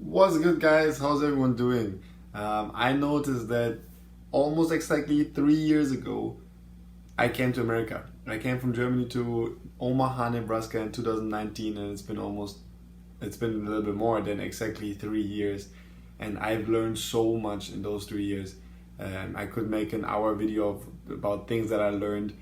What's good, guys? How's everyone doing? I noticed that almost exactly 3 years ago, I came to America. I came from Germany to Omaha, Nebraska in 2019, and it's been a little bit more than exactly 3 years. And I've learned so much in those 3 years. I could make an hour video about things that I learned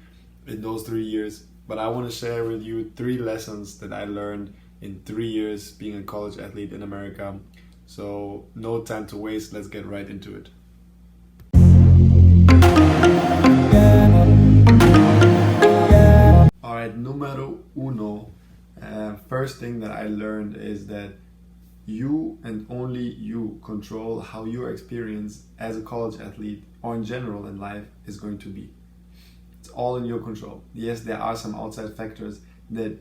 in those 3 years, but I want to share with you three lessons that I learned in 3 years being a college athlete in America. So, no time to waste, let's get right into it. Alright, numero uno. First thing that I learned is that you and only you control how your experience as a college athlete or in general in life is going to be. It's all in your control. Yes, there are some outside factors that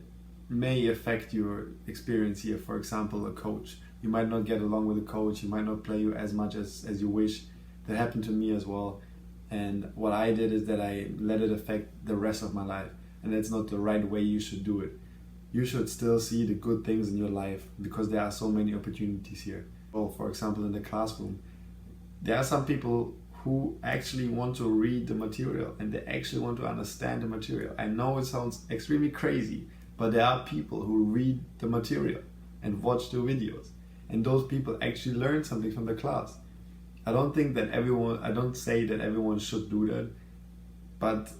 may affect your experience here. For example, a coach. You might not get along with a coach, he might not play you as much as you wish. That happened to me as well. And what I did is that I let it affect the rest of my life. And that's not the right way you should do it. You should still see the good things in your life because there are so many opportunities here. Well, for example, in the classroom, there are some people who actually want to read the material and they actually want to understand the material. I know it sounds extremely crazy, but there are people who read the material and watch the videos, and those people actually learn something from the class. I don't say that everyone should do that, but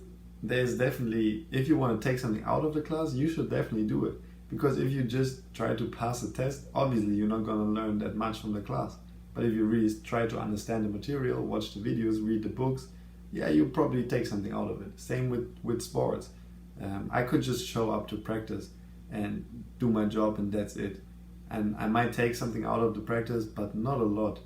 there's definitely, if you want to take something out of the class, you should definitely do it. Because if you just try to pass a test, obviously you're not going to learn that much from the class. But if you really try to understand the material, watch the videos, read the books, yeah, you'll probably take something out of it. Same with sports. I could just show up to practice and do my job and that's it. And I might take something out of the practice, but not a lot.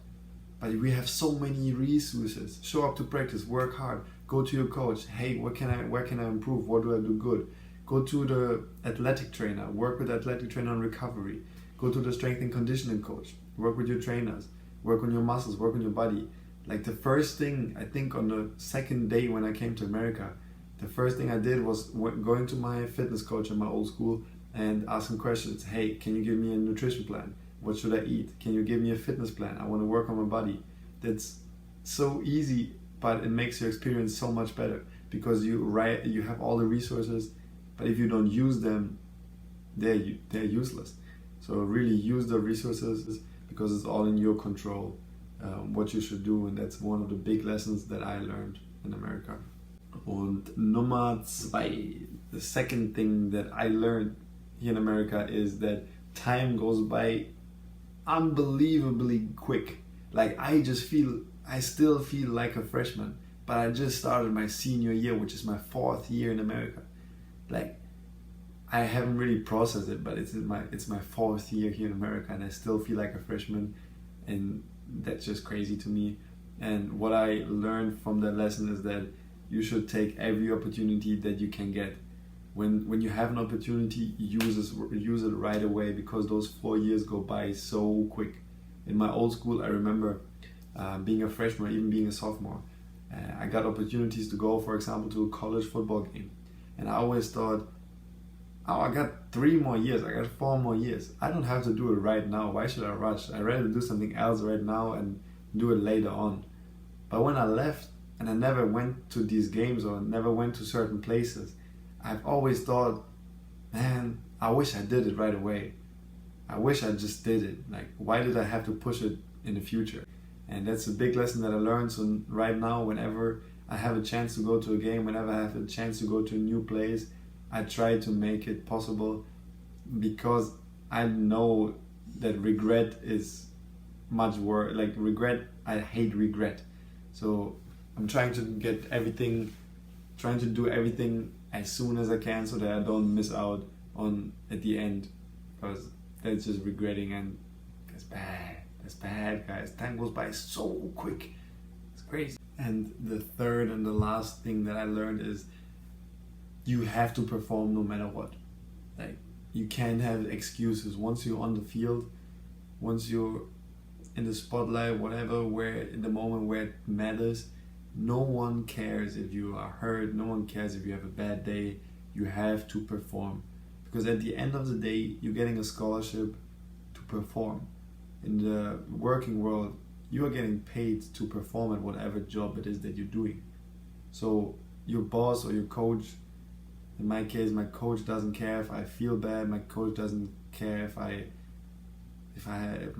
But we have so many resources. Show up to practice, work hard, go to your coach. Hey, where can I improve? What do I do good? Go to the athletic trainer, work with the athletic trainer on recovery. Go to the strength and conditioning coach, work with your trainers, work on your muscles, work on your body. Like the first thing, I think on the second day when I came to America, the first thing I did was going to my fitness coach at my old school and asking questions. Hey, can you give me a nutrition plan? What should I eat? Can you give me a fitness plan? I want to work on my body. That's so easy, but it makes your experience so much better because you have all the resources, but if you don't use them, they're useless. So really use the resources because it's all in your control, what you should do, and that's one of the big lessons that I learned in America. Und Nummer zwei, the second thing that I learned here in America is that time goes by unbelievably quick. Like I still feel like a freshman, but I just started my senior year, which is my 4th year in America. Like I haven't really processed it, but it's my 4th year here in America, and I still feel like a freshman, and that's just crazy to me. And what I learned from that lesson is that you should take every opportunity that you can get. When you have an opportunity, use it right away because those 4 years go by so quick. In my old school, I remember being a freshman, even being a sophomore, I got opportunities to go, for example, to a college football game. And I always thought, oh, I got 3 more years, I got 4 more years. I don't have to do it right now. Why should I rush? I'd rather do something else right now and do it later on. But when I left and I never went to these games or never went to certain places, I've always thought, man, I wish I did it right away. I wish I just did it. Like, why did I have to push it in the future? And that's a big lesson that I learned. So right now, whenever I have a chance to go to a game, whenever I have a chance to go to a new place, I try to make it possible because I know that regret is much worse. Like regret, I hate regret. So I'm trying to do everything as soon as I can so that I don't miss out on at the end, because that's just regretting, and that's bad, guys. Time goes by so quick, it's crazy. And the third and the last thing that I learned is you have to perform no matter what. Like, you can't have excuses. Once you're on the field, once you're in the spotlight, whatever, where in the moment where it matters, no one cares if you are hurt, no one cares if you have a bad day. You have to perform, because at the end of the day, you're getting a scholarship to perform. in the working world, you are getting paid to perform at whatever job it is that you're doing. So your boss or your coach, in my case, my coach doesn't care if I feel bad. My coach doesn't care if my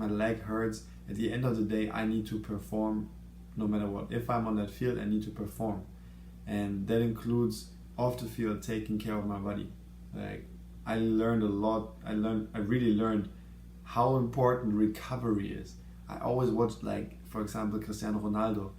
leg hurts. At the end of the day, I need to perform no matter what. If I'm on that field, I need to perform, and that includes off the field taking care of my body. Like, I learned a lot. I really learned how important recovery is. I always watched, like, for example, Cristiano Ronaldo,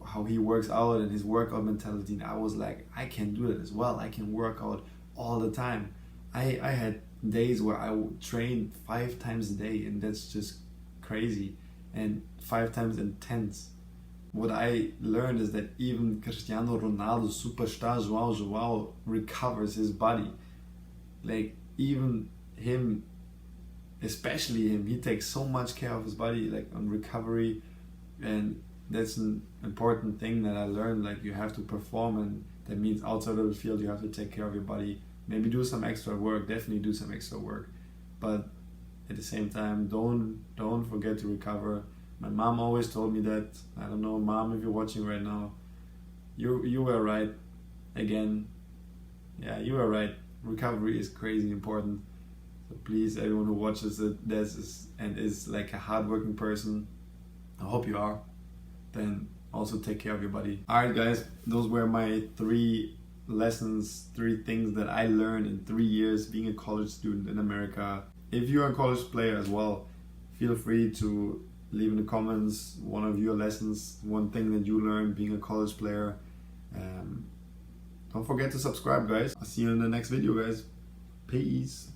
how he works out and his workout mentality, and I was like, I can do that as well. I can work out all the time. I had days where I would train 5 times a day, and that's just crazy, and 5 times intense. What I learned is that even Cristiano Ronaldo, superstar João recovers his body. Like, even him, especially him, he takes so much care of his body, like on recovery, and that's an important thing that I learned. Like, you have to perform, and that means outside of the field you have to take care of your body. Maybe do some extra work, definitely do some extra work, but at the same time, don't forget to recover. My mom always told me that. I don't know, Mom, if you're watching right now, you were right again. Yeah, you were right. Recovery is crazy important. So please, everyone who watches it and is like a hardworking person, I hope you are, then also take care of your body. Alright guys, those were my 3 lessons, 3 things that I learned in 3 years being a college student in America. If you're a college player as well, feel free to leave in the comments one of your lessons, one thing that you learned being a college player. Don't forget to subscribe, guys. I'll see you in the next video, guys. Peace.